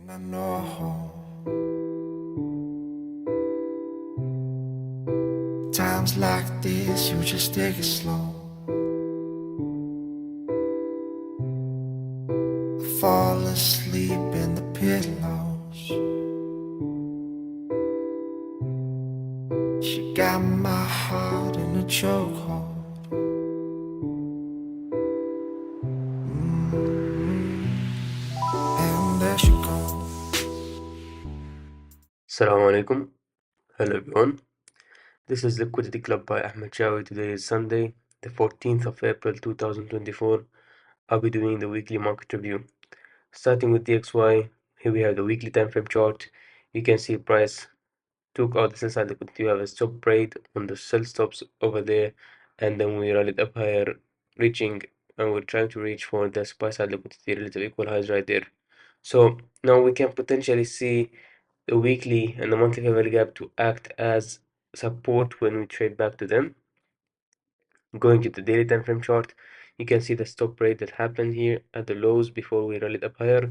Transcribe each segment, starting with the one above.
I know times like this, you just take it slow. Fall asleep in the pillows. She got my heart in a chokehold. And there she goes. Assalamu alaikum. Hello everyone. This is Liquidity Club by Ahmed Shawi. Today is Sunday, the 14th of April 2024. I'll be doing the weekly market review. Starting with DXY, here we have the weekly time frame chart. You can see price took out the sell side liquidity. We have a stop trade on the sell stops over there, and then we rallied up higher, reaching, and we're trying to reach for the supply side liquidity relative equal highs right there. So now we can potentially see the weekly and the monthly fair value gap to act as support when we trade back to them. Going to the daily time frame chart, you can see the stop rate that happened here at the lows before we rallied up higher.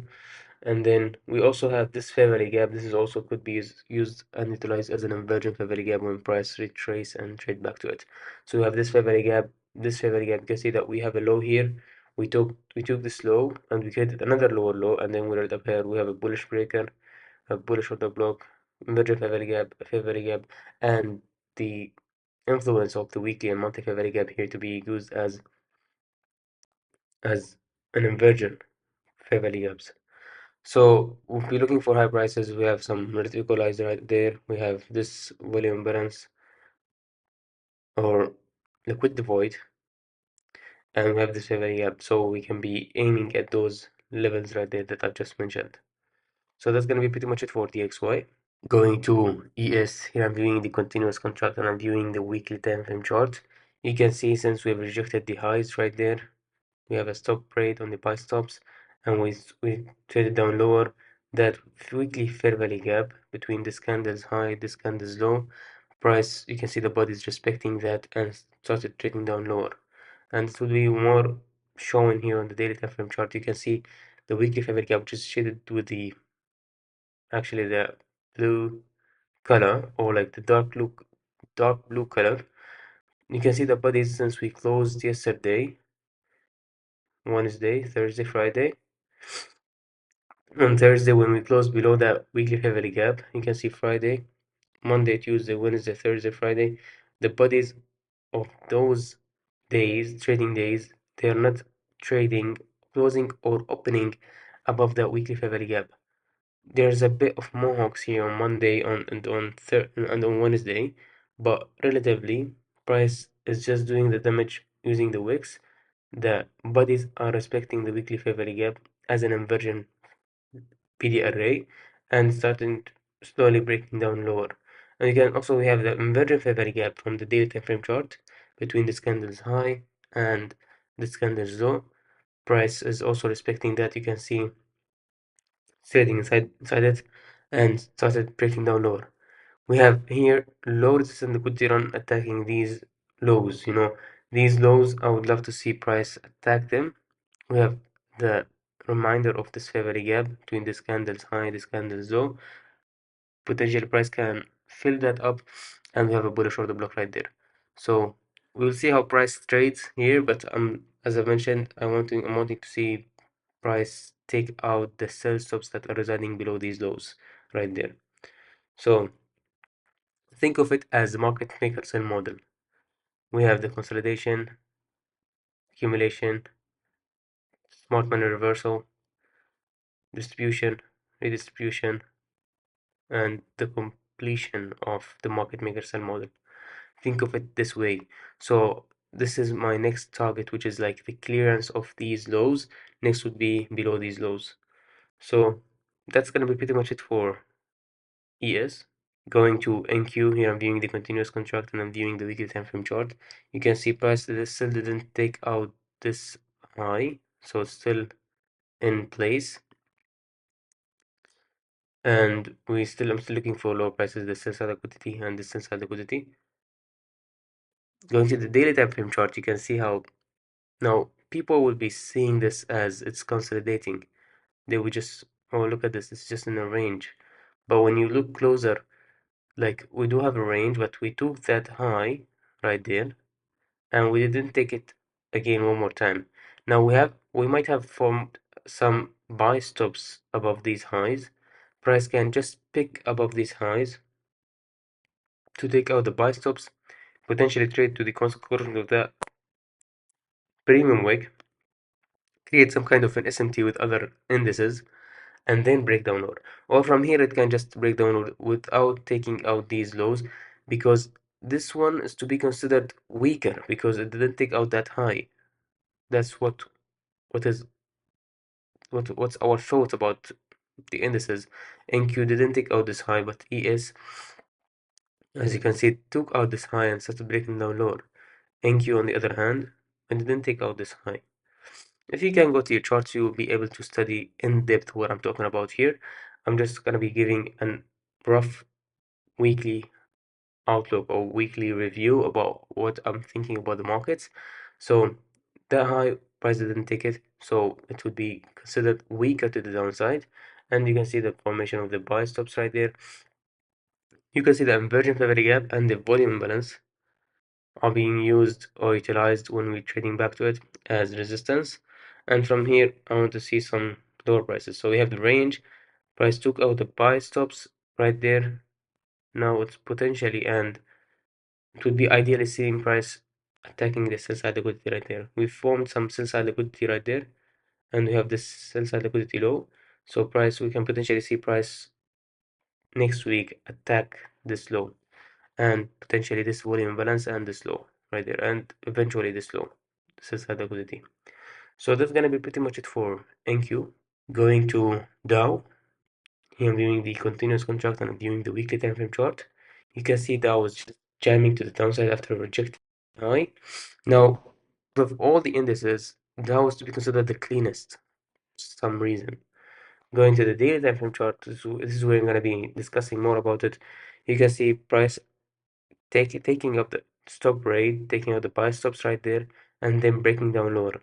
And then we also have this fair value gap. This is also could be used and utilized as an inversion fair value gap when price retrace and trade back to it. So we have this fair value gap. This fair value gap, you can see that we have a low here. We took this low and we created another lower low, and then we rallied up here. We have a bullish breaker, a bullish order block, major fair value gap, and the influence of the weekly and monthly fair value gap here to be used as an inversion fair value gaps. So if we're looking for high prices, we have some relative equalizer right there. We have this volume imbalance or liquid void, and we have this fair value gap. So we can be aiming at those levels right there that I just mentioned. So that's gonna be pretty much it for DXY. Going to ES, here I'm viewing the continuous contract and I'm viewing the weekly time frame chart. You can see since we have rejected the highs right there, we have a stop rate on the buy stops, and we traded down lower. That weekly fair value gap between this candle's high, this candle's low, price, you can see the body is respecting that and started trading down lower. And it will be more shown here on the daily time frame chart. You can see the weekly fair value gap, which is shaded with the actually the blue color, or like the dark blue color. You can see the bodies since we closed yesterday, Wednesday, Thursday, Friday. On Thursday, when we closed below that weekly fair value gap, you can see Friday, Monday, Tuesday, Wednesday, Thursday, Friday, the bodies of those days, trading days, they are not trading, closing or opening above that weekly fair value gap. There's a bit of mohawks here on Monday and on Wednesday, but relatively, price is just doing the damage using the wicks. The bodies are respecting the weekly fair value gap as an inversion PD array and starting slowly breaking down lower. And again, also we have the inversion fair value gap from the daily time frame chart between this candle's high and this candle's low. Price is also respecting that. You can see trading inside it and started breaking down lower. We have here low resistance liquidity run attacking these lows. These lows, I would love to see price attack them. We have the reminder of this fair value gap between this candle's high, this candle's low. Potential price can fill that up, and we have a bullish order block right there. So we'll see how price trades here, but as I mentioned, I'm wanting to see price take out the sell stops that are residing below these lows right there. So think of it as a market maker sell model. We have the consolidation, accumulation, smart money reversal, distribution, redistribution, and the completion of the market maker sell model. Think of it this way. So this is my next target, which is like the clearance of these lows. Next would be below these lows. So that's gonna be pretty much it for ES. Going to NQ, here I'm viewing the continuous contract and I'm viewing the weekly time frame chart. You can see price still didn't take out this high, so it's still in place. And I'm still looking for lower prices, the sell side liquidity and the sell side liquidity. Going to the daily time frame chart, you can see how now people will be seeing this as it's consolidating. They will just oh, look at this, it's just in a range. But when you look closer, like we do have a range, but we took that high right there and we didn't take it again one more time. Now we might have formed some buy stops above these highs. Price can just pick above these highs to take out the buy stops, potentially trade to the consequence of that premium wick, create some kind of an SMT with other indices, and then break down lower. Or from here, it can just break down lower without taking out these lows, because this one is to be considered weaker because it didn't take out that high. That's what is what's our thought about the indices. NQ didn't take out this high, but ES, as you can see, it took out this high and started breaking down lower. NQ, on the other hand, it didn't take out this high. If you can go to your charts, you will be able to study in depth what I'm talking about here. I'm just gonna be giving an rough weekly outlook or weekly review about what I'm thinking about the markets. So that high price didn't take it, so it would be considered weaker to the downside. And you can see the formation of the buy stops right there. You can see the inversion favor gap and the volume imbalance are being used or utilized when we're trading back to it as resistance. And from here, I want to see some lower prices. So we have the range. Price took out the buy stops right there. Now it's potentially, and it would be ideally seeing price attacking the sell side liquidity right there. We formed some sell side liquidity right there, and we have this sell side liquidity low. So price, we can potentially see price next week attack this low, and potentially this volume imbalance and this low right there, and eventually this low, sell side liquidity. So that's gonna be pretty much it for NQ. Going to Dow, here I'm viewing the continuous contract and I'm viewing the weekly time frame chart. You can see Dow was just jamming to the downside after rejecting high. Now, of all the indices, Dow is to be considered the cleanest for some reason. Going to the daily time frame chart, this is where I'm going to be discussing more about it. You can see price taking up the stop rate, taking out the buy stops right there, and then breaking down lower.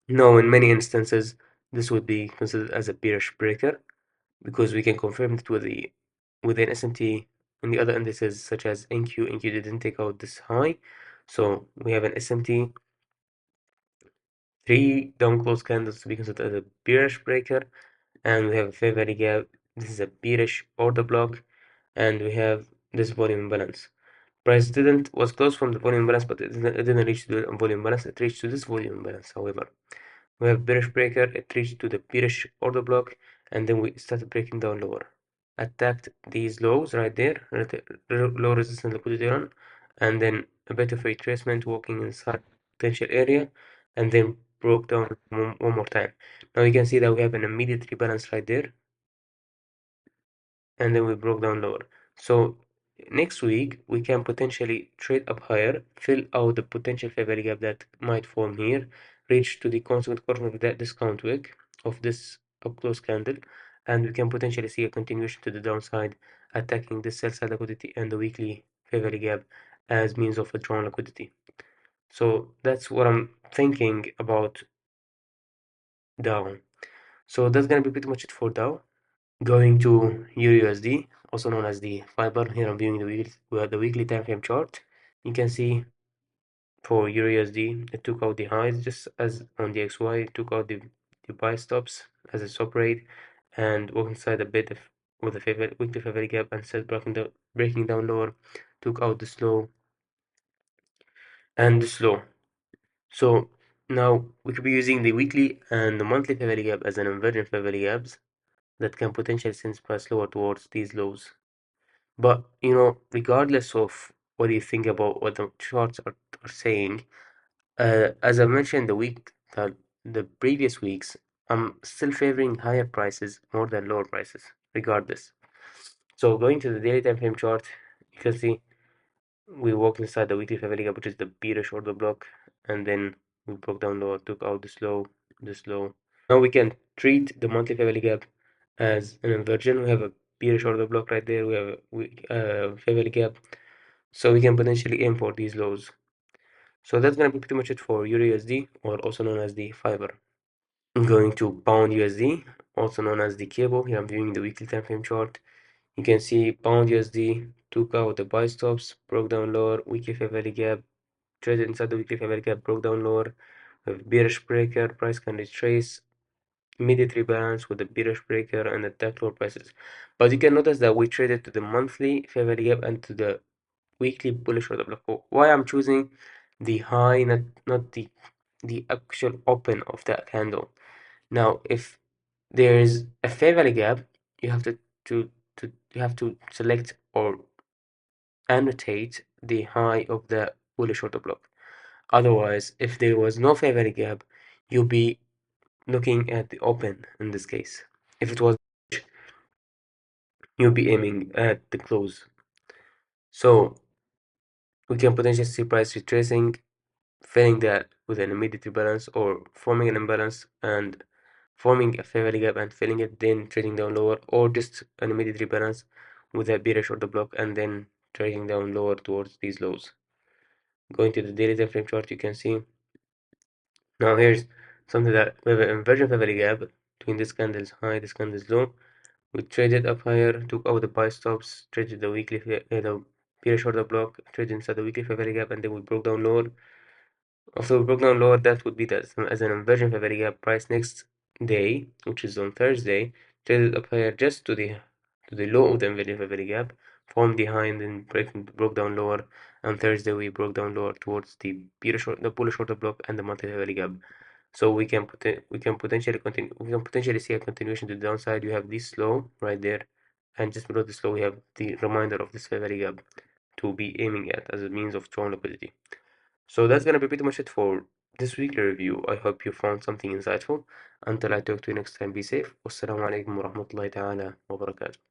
Now, in many instances, this would be considered as a bearish breaker because we can confirm that with an SMT and the other indices such as NQ. NQ didn't take out this high, so we have an SMT, 3 down close candles to be considered as a bearish breaker, and we have a fair value gap. This is a bearish order block, and we have this volume imbalance. Price didn't was close from the volume imbalance, but it didn't reach the volume imbalance. It reached to this volume imbalance, however. We have bearish breaker, it reached to the bearish order block, and then we started breaking down lower. Attacked these lows right there, low resistance liquidity run, and then a bit of retracement walking inside potential area, and then broke down one more time. Now you can see that we have an immediate rebalance right there, and then we broke down lower. So next week we can potentially trade up higher, fill out the potential fair value gap that might form here, reach to the consequent corner of that discount wick of this up close candle, and we can potentially see a continuation to the downside, attacking the sell side liquidity and the weekly fair value gap as means of withdrawing liquidity. So that's what I'm thinking about Dow. So that's gonna be pretty much it for Dow. Going to EURUSD, also known as the fiber. Here I'm viewing the weekly time frame chart. You can see for EURUSD, it took out the highs just as on the XY, it took out the buy stops as a stop rate, and walked inside a bit of with a weekly favor gap and started breaking down lower, took out the slow and the slow. So now we could be using the weekly and the monthly favor gap as an inversion favor gaps that can potentially send price lower towards these lows. But regardless of what you think about what the charts are saying, as I mentioned the previous weeks, I'm still favoring higher prices more than lower prices, regardless. So going to the daily time frame chart, you can see we walked inside the weekly favor gap, which is the bearish order block, and then we broke down lower, took out this low. Now we can treat the monthly favor gap as an inversion. We have a bearish order block right there. We have a fair value gap, so we can potentially aim for these lows. So that's gonna be pretty much it for EURUSD, or also known as the fiber. I'm going to pound USD, also known as the cable. Here I'm viewing the weekly time frame chart. You can see pound USD took out the buy stops, broke down lower, weekly fair value gap, traded inside the weekly fair value gap, broke down lower, with bearish breaker, price can retrace, immediate rebalance with the bearish breaker and attack lower prices. But you can notice that we traded to the monthly fair value gap and to the weekly bullish order block. Why I'm choosing the high, not the actual open of that candle. Now, if there is a fair value gap, you have you have to select or annotate the high of the bullish order block. Otherwise, if there was no fair value gap, you'll be looking at the open in this case. If it was, you'll be aiming at the close. So we can potentially see price retracing, filling that with an immediate rebalance, or forming an imbalance and forming a fair value gap and filling it, then trading down lower, or just an immediate rebalance with a bearish order block and then trading down lower towards these lows. Going to the daily time frame chart, you can see now here's something that we have an inversion fair value gap between this candle's high, this candle's low. We traded up higher, took out the buy stops, traded the weekly, the bearish order block, traded inside the weekly fair value gap, and then we broke down lower. After we broke down lower, that would be that as an inversion fair value gap price next day, which is on Thursday, traded up higher just to the low of the inversion fair value gap, formed the high and then broke down lower. On Thursday, we broke down lower towards the bullish order block and the monthly fair value gap. So we can potentially continue. We can potentially see a continuation to the downside. You have this low right there, and just below this low, we have the reminder of this fair value gap to be aiming at as a means of strong liquidity. So that's gonna be pretty much it for this weekly review. I hope you found something insightful. Until I talk to you next time, be safe. Wassalamu alaikum wa rahmatullahi ta'ala wa barakatuh.